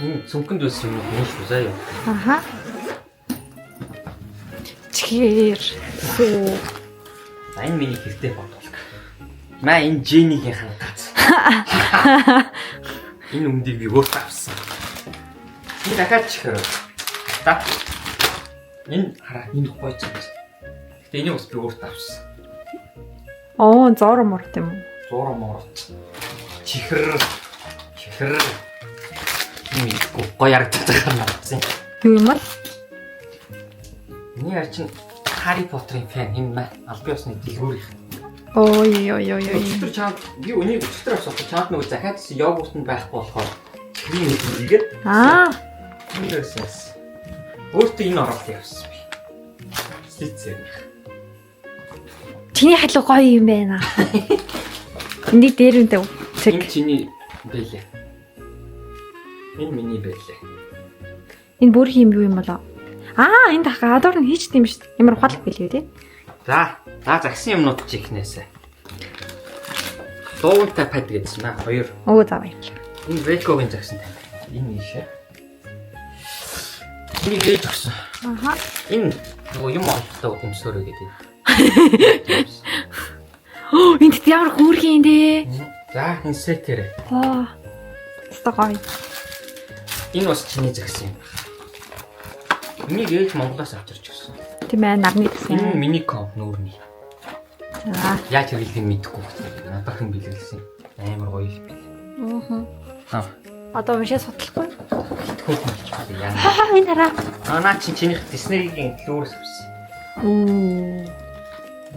Энэ цүнхэнд байсан юм уу шүү заяа. Аха. Чихэр. Сүү. Энэ миний хэрэгтэй бодлого. Маа энэ Женигийн хангац. Энэ үндийг би өөртөө авсан. Би дахиад чихэр. Та. Энэ хараа энэ гойч. Гэтэ энийг бас би өөртөө авсан. Оо, зоор морт юм уу? Зураг морт. Чихэр. Миний гоё харагдаж байгаа юм байна. Юу юм бол? Миний арчин Harry Potter-ын фэн юм маа. Албан ёсны дэлгүүрийнх. Ой. Өчтөр чамд би өнийг өчтөр авсан. Чамд нөгөө захиад йогуртанд байхгүй болохоор чихрийн нэг хийгээд. Интересэс. Өөртөө энэ оролт явсан би. Сэтсэг. Чиний халуу гоё юм байна. Энийг дээр үнтэй. Энэ чиний бэлээ. Энэ миний бэлээ. Энэ бүр юм юу юм болоо? Энэ дахиад адуур нь хийчт юм шүү. Ямар ухаалаг бэлээ тий. За загсан юмнууд чихнээсэ. Дуунтай пад гэдсэн маа 2. Оо за баярлалаа. Энэ Векогийн загсан тань. Энэ ийшээ. Энэ гэж өгсөн. Аха. Энэ нөгөө юм олдоо өмсөөрөө гэдэг. Энд ямар хөөрхөн дээ. За энэ сетэрэ. Стогой. Энэ бас чиний загсан юм. Энийг ээж Монголоос авчирч өгсөн. Тийм ээ, нарны гэсэн. Энэ миний комп нүүрний. За. Яаж хэрэглэхийг мэдэхгүй байна. Надад хэн бэлгэлсэн. Амар гоё юм. Одоо уншаа судлахгүй. Хөөх мэлч байна. Энэ хараа. Наа чинийх Disney-ийн лүүрс авсан.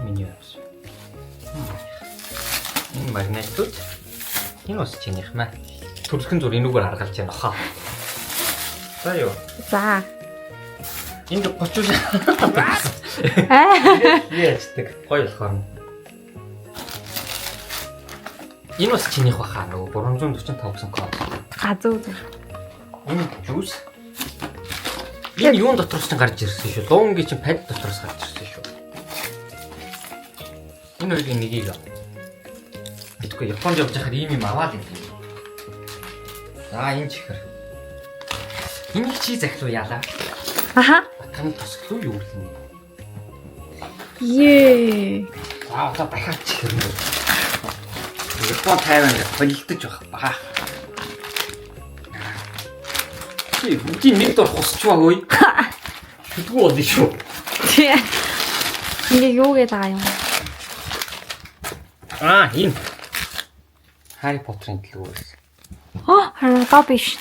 Миний авсан. Энэ магнитууд. Энэ бас чинийх маа. Төрөлхөн зүр энүүгээр харгалж байна хаа. За юу. За. Энд 30. Яачдаг. Гоё болохоор. Энэ бас чинийх баха нөгөө 345 код. Газуу. Энэ жуус. Энэ юун дотроос ч гарч ирсэн шүү. Дуунгийн чинь пад дотроос гарч ирсэн шүү. Энэ хоёрын нэгийг аа. Мэдгүй Японд явж байхад ийм юм аваад ирлээ. За энэ чихэр. Энийг чи захлуу яалаа. Аха. Таны тосглоо юу юм? Ее. Одоо дахиад чихэр. Япон тайван болилдож байх. Чи бүгдийн нэг дор хусч байгаагүй. Хэдгүү бол шүү. Тий. Ингээ юу гэдэг байгаа юм? Энэ Harry Potter-ын дэлгүүрээс. Хараа биш.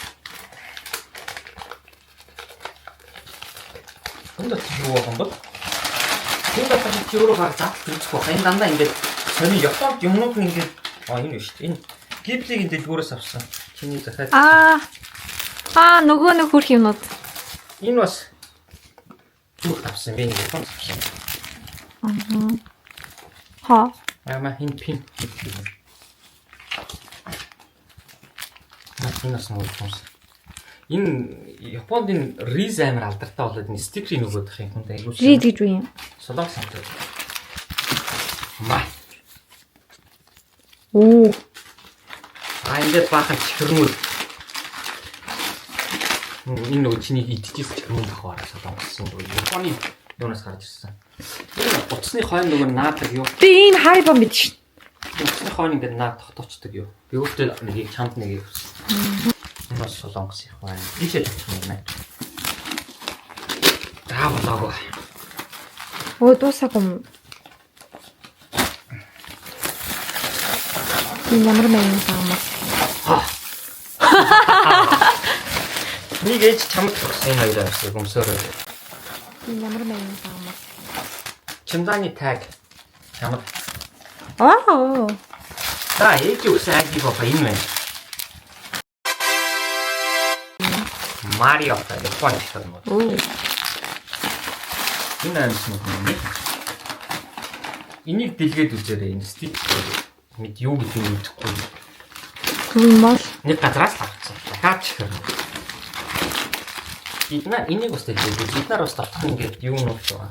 Энд юу байгаа юм бол? Энд одоо чи өөрөө гарч үзэх байх. Энэ дандаа ингээд сони Японд юмнууд нь ингээд энэ биш. Энэ Ghibli-гийн дэлгүүрээс авсан. Чиний захиад. Нөгөө нэг хөрх юмнууд. Энэ бас зүг авсан. Би нэг Японд авсан. Ама энэ пин. Энэ бас нэг юм. Энэ Японд энэ риз амар алдартай болоод энэ стикерийг нөгөөх юм хүн айгуу. Риз гэж юу юм? Солонгос амт. Маа. Энд бахан чихэрнүүд. Энэ нөгөө чиний идчихсэн чихэрнүүд ахвар солонгос юм. Японы юунаас гарч ирсэн. Энэ утасны хойно нөгөө наадаг юу? Би энэ Harry Potter мэдэн шин. Утасны хойно ингээд наад тогтоочдөг юу? Би өөртөө нэгийг чамд нэгийг авсан. Энэ бас солонгос их байна. Тийшээ тавьсан юм байна. Болоогүй. Дуусаагүй. Энэ ямар маяг таамаас. Нэг ээж чамд өгсөн хоёроо авсан өмсөөрөө. Энэ ямар маяг таамаас. Чимдааны таг чамд. За ээж өгсөн аги баба энэ байна. Марио та Японы film. Энэ амсны юм. Энийг дэлгээд үзээрэй. Энэ стик мэд юу гэдэг нь мэдэхгүй. Түмэл. Нэг газраас авчихсан. Дахиад чихэр. Энийг бас дэлгээд биднэр бас татах ингээд юу нуух байгаа.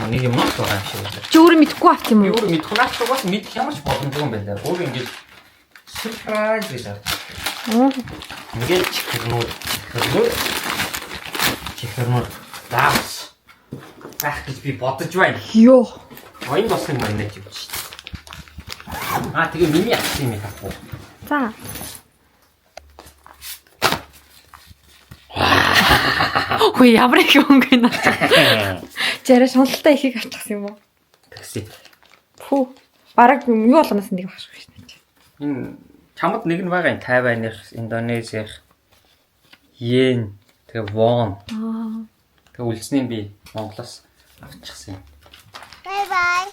Нэг юм нуух байгаа юм шиг байна. Чи өөрөө мэдхгүй авт юм уу? Өөрөө мэдхгүй наач бас мэдэх ямар ч боломжгүй юм байна. Өөр ингээд surprise гэж Ингээд чихэрнүүд даавс. Ах гэж би бодож байна. Йоо. Оин болсон юм байна гэж байна. Тэгээ миний авсан юм таахгүй. За. Хөөе ямар их өнгө нэ. Жаарэ шуналтаа ихийг авчихсан юм уу? Тэгсээ. Фүү. Бараг юу болгоноос нэг багш шүү дээ. Энэ чамд нэг нь байгаа юм. Тайваных, Индонезих, Йен, тэгээ Вон. Тэгээ үлдснийг би Монголоос авчихсан юм. Bye bye.